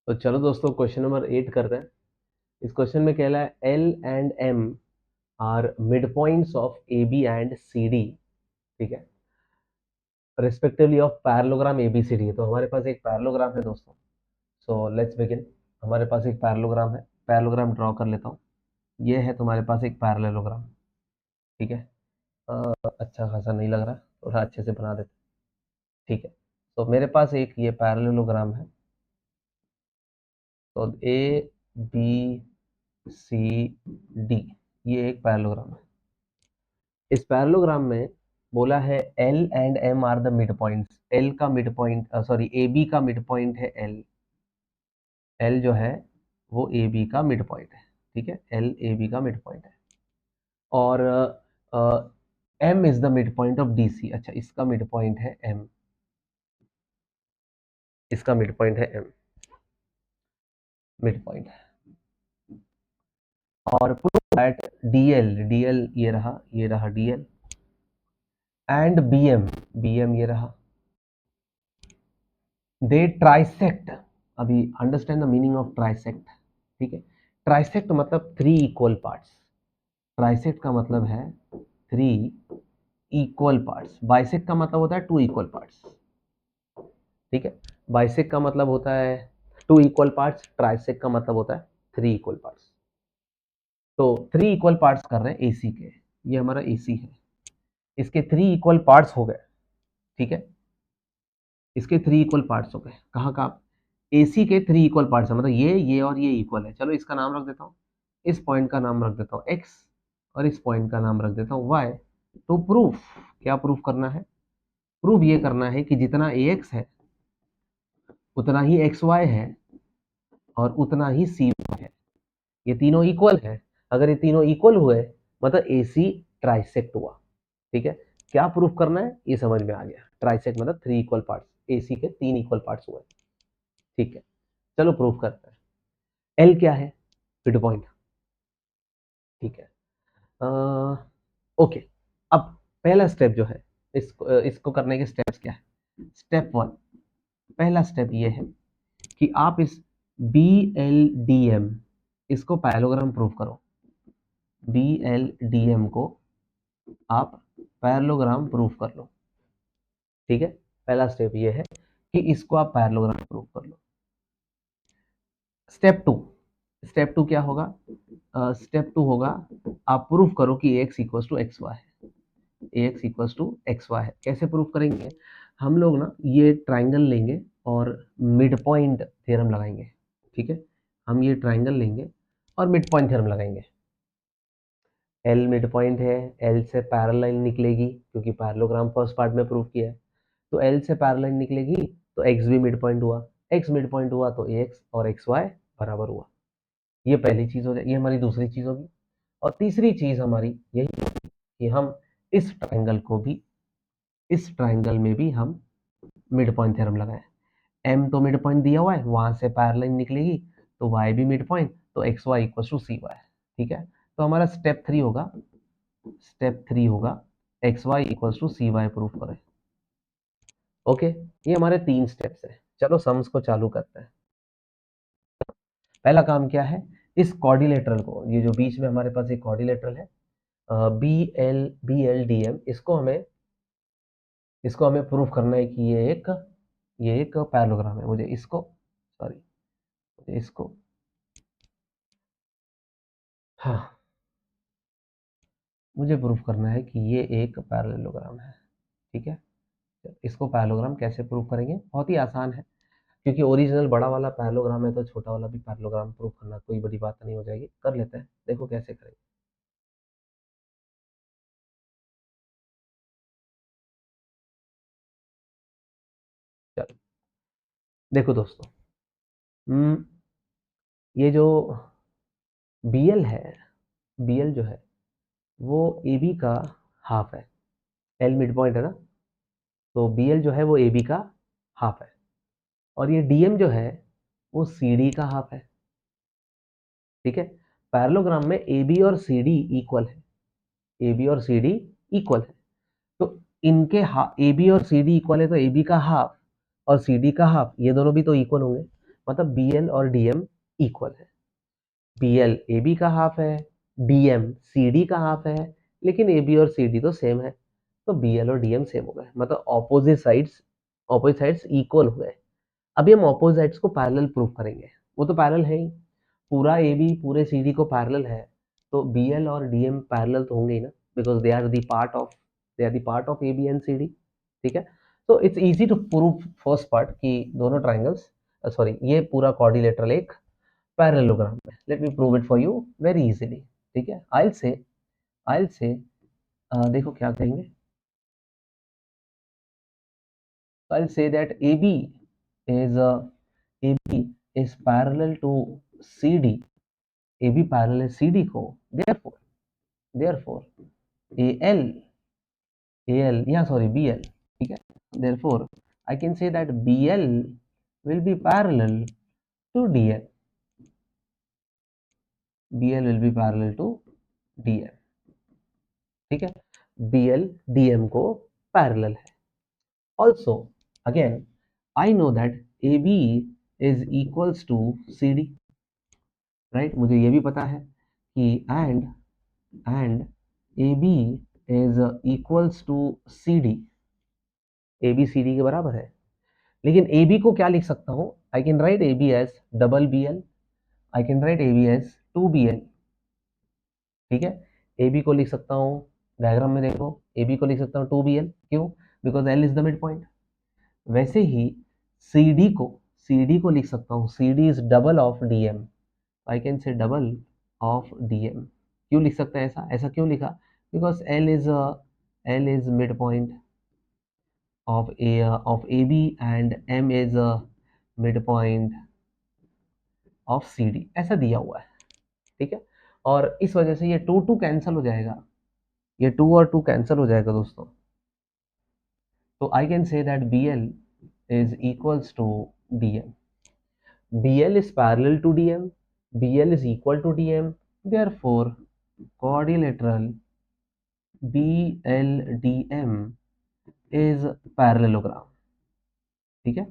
तो चलो दोस्तों क्वेश्चन नंबर 8 करते हैं। इस क्वेश्चन में कह रहा है L and M are mid points of A B and C D, ठीक है, respectively of parallelogram A B C D. तो हमारे पास एक पैरेललोग्राम है दोस्तों। So let's begin. हमारे पास एक पैरेललोग्राम है, पैरेललोग्राम ड्रॉ कर लेता हूँ। ये है तुम्हारे पास एक पैरेललोग्राम, ठीक है। अच्छा खासा नहीं लग रहा, थोड़ा अच्छे से बना देते, ठीक है। तो मेरे पास एक ये पैरेललोग्राम है। तो ए बी सी डी, ये एक पैरेललोग्राम है। इस पैरेललोग्राम में बोला है L and M are the mid points. L का mid point, sorry, A B का मिड पॉइंट है एल। एल जो है वो ए बी का मिड पॉइंट है, ठीक है। एल ए बी का मिड पॉइंट है। और M is the mid point of D C. अच्छा, इसका मिड पॉइंट है एम, इसका मिड पॉइंट है एम, मिड पॉइंट। और prove that D L, D L ये रहा D L, and B M, B M ये रहा, दे ट्राइसेक्ट। अभी understand the meaning of trisect, ठीक है। ट्राइसेक्ट मतलब थ्री इक्वल पार्ट्स। ट्राइसेक्ट का मतलब है थ्री इक्वल पार्ट्स। बाइसेक्ट का मतलब होता है टू इक्वल पार्ट्स, ठीक है। बाइसेक्ट का मतलब होता है टू इक्वल पार्ट्स, ट्राइसेक्ट का मतलब होता है थ्री इक्वल पार्ट्स। तो थ्री इक्वल पार्ट्स कर रहे हैं एसी के। ये हमारा एसी है, इसके थ्री इक्वल पार्ट्स हो गए, ठीक है। इसके थ्री इक्वल पार्ट्स हो गए। कहाँ का? एसी के थ्री इक्वल पार्ट्स है, मतलब ये और ये इक्वल है। चलो इसका नाम रख देता हूँ, इस पॉइंट का नाम रख देता हूँ एक्स, और इस पॉइंट का नाम रख देता हूँ वाई। तो प्रूफ, क्या प्रूफ करना है? प्रूफ ये करना है कि जितना ए एक्स है उतना ही एक्स वाई है और उतना ही सी है। ये तीनों इक्वल है। अगर ये तीनों इक्वल हुए मतलब एसी ट्राइसेक्ट हुआ, ठीक है। क्या प्रूफ करना है ये समझ में आ गया। ट्राइसेक्ट मतलब थ्री इक्वल पार्ट्स, एसी के तीन इक्वल पार्ट्स हुए, ठीक है। चलो प्रूफ करते हैं। एल क्या है? मिड पॉइंट, ठीक है। ओके। अब पहला स्टेप जो है, इसको करने के स्टेप्स क्या है? स्टेप वन, पहला स्टेप ये है कि आप इस बी एल डी एम, इसको पैरेललोग्राम प्रूफ करो। बी एल डी एम को आप पैरेललोग्राम प्रूफ कर लो, ठीक है। पहला स्टेप ये है कि इसको आप पैरेललोग्राम प्रूफ कर लो। स्टेप टू, स्टेप टू क्या होगा? स्टेप टू होगा आप प्रूफ करो कि X equals to X Y है। ax equals to X Y है। कैसे प्रूफ करेंगे? हम लोग ना ये ट्राइंगल लेंगे और मिड पॉइंट थ्योरम लगाएंगे, ठीक है। हम ये ट्राइंगल लेंगे और मिड पॉइंट थ्योरम लगाएंगे। एल मिड पॉइंट है, एल से पैरेलल लाइन निकलेगी क्योंकि पैरेललोग्राम फर्स्ट पार्ट में प्रूफ किया है। तो एल से पैरेलल लाइन निकलेगी तो एक्स भी मिड पॉइंट हुआ, एक्स मिड पॉइंट हुआ तो एक्स और एक्स वाई बराबर हुआ। ये पहली चीज हो जाए, ये हमारी दूसरी चीज होगी। और तीसरी चीज हमारी यही कि हम इस ट्राइंगल को भी, इस ट्राइंगल में भी हम मिड पॉइंट थ्योरम लगाएं। एम तो मिड पॉइंट दिया हुआ है, वहां से पैरेलल लाइन निकलेगी तो वाई भी मिड पॉइंट, तो X Y equal to C Y, ठीक है। तो हमारा स्टेप थ्री होगा, स्टेप थ्री होगा X Y equal to C Y proof करें। ओके, ये हमारे तीन स्टेप्स है। चलो सम्स को चालू करते हैं। पहला काम क्या है? इस कॉर्डिलेटरल को, ये जो बीच में हमारे पास एक कॉर्डिलेटरल है बी एल डी एम, इसको हमें प्रूफ करना है कि ये एक पैरेललोग्राम है। मुझे इसको, सॉरी, मुझे इसको, हाँ, मुझे प्रूफ करना है कि ये एक पैरेललोग्राम है, ठीक है। इसको पैरेललोग्राम कैसे प्रूफ करेंगे? बहुत ही आसान है, क्योंकि ओरिजिनल बड़ा वाला पैरेललोग्राम है तो छोटा वाला भी पैरेललोग्राम प्रूफ करना कोई बड़ी बात नहीं हो जाएगी। कर लेते हैं, देखो कैसे करेंगे। चलो देखो दोस्तों, हम्म, ये जो बी एल है, बी एल जो है वो ए बी का हाफ है। एल मिड पॉइंट है ना, तो बी एल जो है वो ए बी का हाफ है। और ये डी एम जो है वो सी डी का हाफ है, ठीक है। पैरेललोग्राम में ए बी और सी डी इक्वल है, ए बी और सी डी इक्वल है। तो इनके ए बी और सी डी इक्वल है तो ए बी का हाफ और सी डी का हाफ, ये दोनों भी तो इक्वल होंगे। मतलब BL और DM इक्वल है। BL AB का हाफ है, DM CD का हाफ है, लेकिन AB और CD तो सेम है, तो BL और DM सेम हो गए, मतलब ऑपोजिट साइड्स इक्वल हो गए। अभी हम ऑपोजिट साइड्स को पैरेलल प्रूव करेंगे, वो तो पैरेलल है ही, पूरा AB पूरे CD को पैरेलल है, तो BL और DM पैरेलल तो होंगे ही ना, because they are the part of AB and CD, ठीक है। तो it's easy to prove first part कि दोनों ट्राइंगल्स, सॉरी ये पूरा क्वाड्रिलेटरल एक पैरेललोग्राम है। Let me prove it for you very easily, ठीक है। आई विल से देखो क्या कहेंगे, I will say that is AB is parallel to CD, AB parallel है CD को, therefore AL yeah sorry BL, ठीक है, therefore I can say that BL will be parallel to DL, BL will be parallel to DL, ठीक है, BL DM को parallel है। Also, again, I know that AB is equals to CD, right? मुझे ये भी पता है कि and AB is equals to CD, AB CD के बराबर है। लेकिन AB को क्या लिख सकता हूँ? I can write AB as double BL, I can write AB as 2BL, ठीक है। AB को लिख सकता हूँ, डायग्राम में देखो, AB को लिख सकता हूँ 2BL, क्यों? Because L is the mid point. वैसे ही CD को लिख सकता हूँ, CD is double of DM, I can say double of DM। क्यों लिख सकते हैं ऐसा क्यों लिखा? Because L is mid point of AB and M is mid point of CD, ऐसा दिया हुआ है, ठीक है। और इस वजह से ये 2 कैंसिल हो जाएगा, ये 2 और 2 कैंसिल हो जाएगा दोस्तों। तो I can say that BL is equals to DM. BL is parallel to DM. BL is equal to DM. Therefore, quadrilateral BLDM is parallelogram, ठीक है।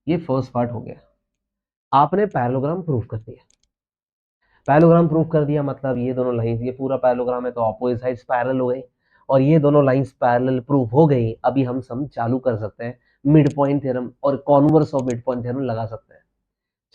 ये फर्स्ट पार्ट हो गया, आपने पैरेललोग्राम प्रूव कर दिया। पैरेललोग्राम प्रूव कर दिया मतलब ये दोनों लाइंस, ये पूरा पैरेललोग्राम है तो ऑपोजिट साइड्स पैरेलल हो गई, और ये दोनों लाइंस पैरेलल प्रूव हो गई। अभी हम सम चालू कर सकते हैं, मिड पॉइंट थ्योरम और converse of mid point theorem लगा सकते हैं।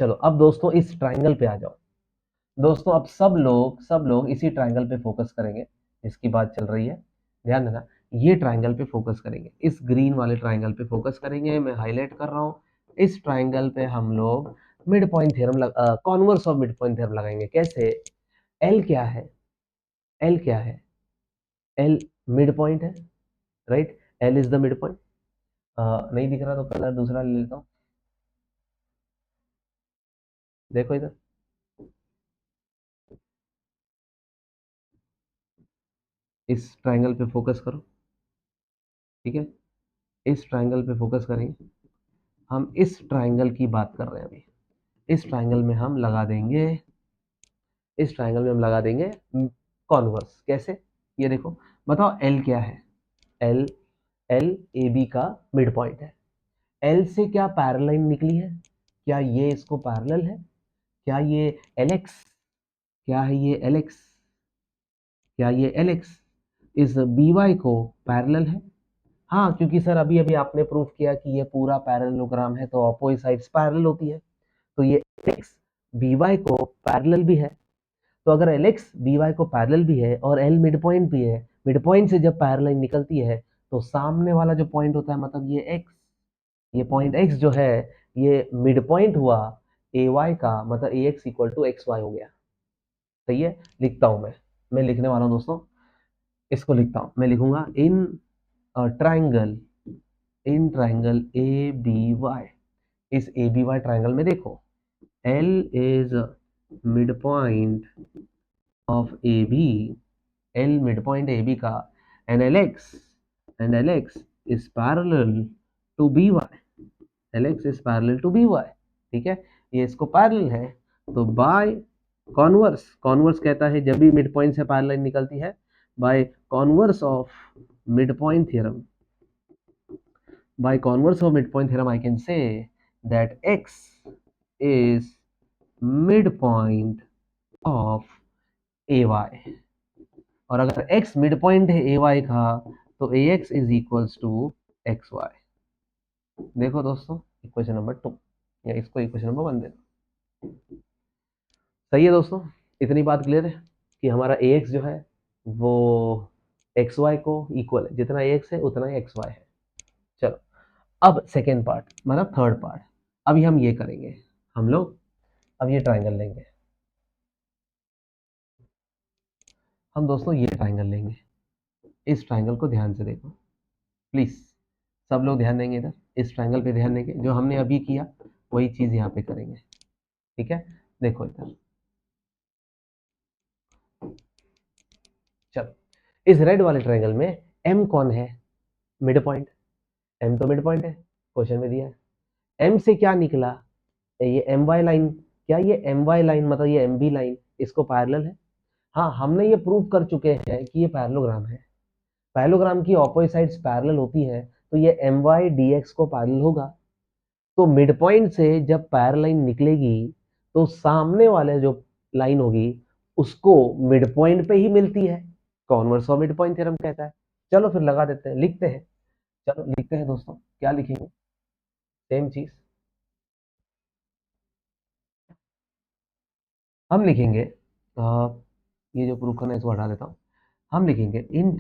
चलो अब दोस्तों इस ट्राइंगल पे आ जाओ। दोस्तों अब सब लोग इसी ट्राइंगल पे फोकस करेंगे, इसकी बात चल रही है, ध्यान देना। ये ट्राइंगल पे फोकस करेंगे, इस ग्रीन वाले ट्राइंगल पे फोकस करेंगे, मैं हाईलाइट कर रहा हूँ। इस ट्राइंगल पे हम लोग mid point theorem converse of mid point theorem लगाएंगे। कैसे? एल क्या है? एल क्या है? एल मिड पॉइंट है, right? L is the mid point. नहीं दिख रहा तो कलर दूसरा ले लेता हूँ, देखो इधर, इस ट्राइंगल पे फोकस करो, ठीक है। इस ट्राइंगल पे फोकस करेंगे, हम इस ट्राइंगल की बात कर रहे हैं अभी। इस ट्राइंगल में हम लगा देंगे, इस ट्राइंगल में हम लगा देंगे कॉन्वर्स। कैसे? ये देखो, बताओ एल क्या है? एल एल ए बी का मिड पॉइंट है। एल से क्या पैरेलल लाइन निकली है? क्या ये इसको पैरेलल है? क्या ये एल एक्स, क्या है ये एल एक्स, क्या ये एल एक्स इस बी वाई को पैरेलल है? हाँ, क्योंकि सर अभी अभी आपने प्रूफ किया कि ये पूरा पैरेललोग्राम है तो ऑपोजिट साइड्स पैरेलल होती है, तो ये एक्स बी वाई को पैरेलल भी है। तो अगर एल एक्स बी वाई को पैरेलल भी है और एल मिड पॉइंट भी है, मिड पॉइंट से जब पैरेलल लाइन निकलती है तो सामने वाला जो पॉइंट होता है, मतलब ये एक्स, ये पॉइंट एक्स जो है ये मिड पॉइंट हुआ ए वाई का, मतलब A X equal to X Y हो गया। सही है, लिखता हूं मैं लिखने वाला हूं दोस्तों, इसको लिखता हूं, मैं लिखूंगा in triangle, in triangle A B Y, इस ए बी वाई ट्राइंगल में देखो, L is mid point of A B, L mid point A B का, and L X is parallel to B Y, L X is parallel to B Y, ठीक है। ये इसको parallel है, तो bye converse कहता है जब भी मिड पॉइंट से पैरेलल लाइन निकलती है, by converse of mid point theorem, by converse of midpoint theorem I can say that x is midpoint of AY, और अगर x मिड पॉइंट है AY का तो AX is equals to XY। देखो दोस्तों equation number 2, या इसको equation number 1 देना। सही है दोस्तों, इतनी बात क्लियर है कि हमारा AX जो है वो XY को इक्वल है, जितना AX है उतना ही XY है। चलो अब सेकेंड पार्ट मतलब थर्ड पार्ट, अभी हम ये करेंगे, हम लोग अब ये ट्राइंगल लेंगे। हम दोस्तों ये ट्राइंगल लेंगे, इस ट्राइंगल को ध्यान से देखो प्लीज, सब लोग ध्यान देंगे इधर, इस ट्राइंगल पे ध्यान देंगे, जो हमने अभी किया वही चीज यहाँ पे करेंगे। ठीक है, देखो इधर, चलो इस रेड वाले ट्राइंगल में M कौन है? Mid point. M तो मिड पॉइंट है, क्वेश्चन में दिया है। M से क्या निकला? ये MY लाइन, क्या ये MY लाइन मतलब ये MB लाइन इसको पैरेलल है? हाँ, हमने ये प्रूव कर चुके हैं कि ये पैरेललोग्राम है। पैरेललोग्राम की ऑपोजिट साइड्स पैरेलल होती है, तो ये MY DX को पैरेलल होगा। तो मिड पॉइंट से जब पैरेलल लाइन निकलेगी तो सामने वाले जो लाइन होगी उसको मिड पॉइंट पे ही मिलती है, converse of mid point theorem कहता है। चलो फिर लगा देते हैं, लिखते हैं। चलो लिखते हैं दोस्तों, क्या लिखेंगे? सेम चीज हम लिखेंगे, ये जो प्रूफ करना है इसको हटा देता हूँ। हम लिखेंगे in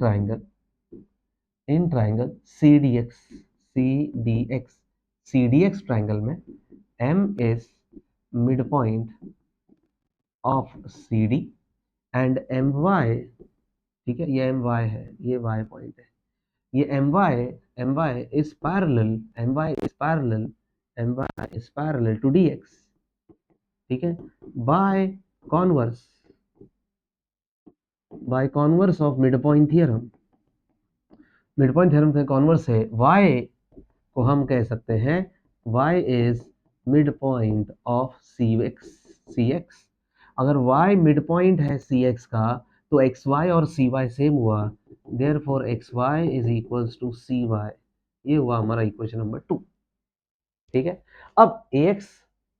triangle C D X triangle में M is mid point of C D and MY, ठीक है, ये MY है, ये Y पॉइंट है, ये MY is parallel, MY is parallel to DX, ठीक है, by converse of mid point theorem. Mid point theorem से कॉन्वर्स है, Y को हम कह सकते हैं Y is mid point of CX। अगर Y मिड पॉइंट है CX का तो XY और CY सेम हुआ, therefore XY is equals to CY। ये हुआ हमारा इक्वेशन नंबर 2। ठीक है, अब AX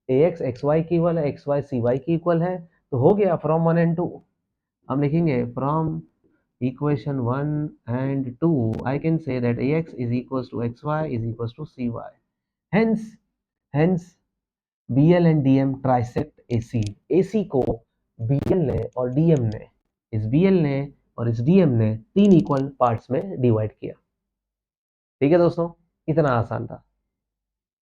XY की इक्वल है, XY CY की इक्वल है, तो हो गया फ्रॉम 1 एंड 2। हम लिखेंगे from equation 1 and 2 I can say that AX is equals to XY is equals to CY. Hence BL and DM trisect AC। AC को BL ने और DM ने, इस BL ने और इस DM ने तीन इक्वल पार्ट्स में डिवाइड किया। ठीक है दोस्तों, इतना आसान था।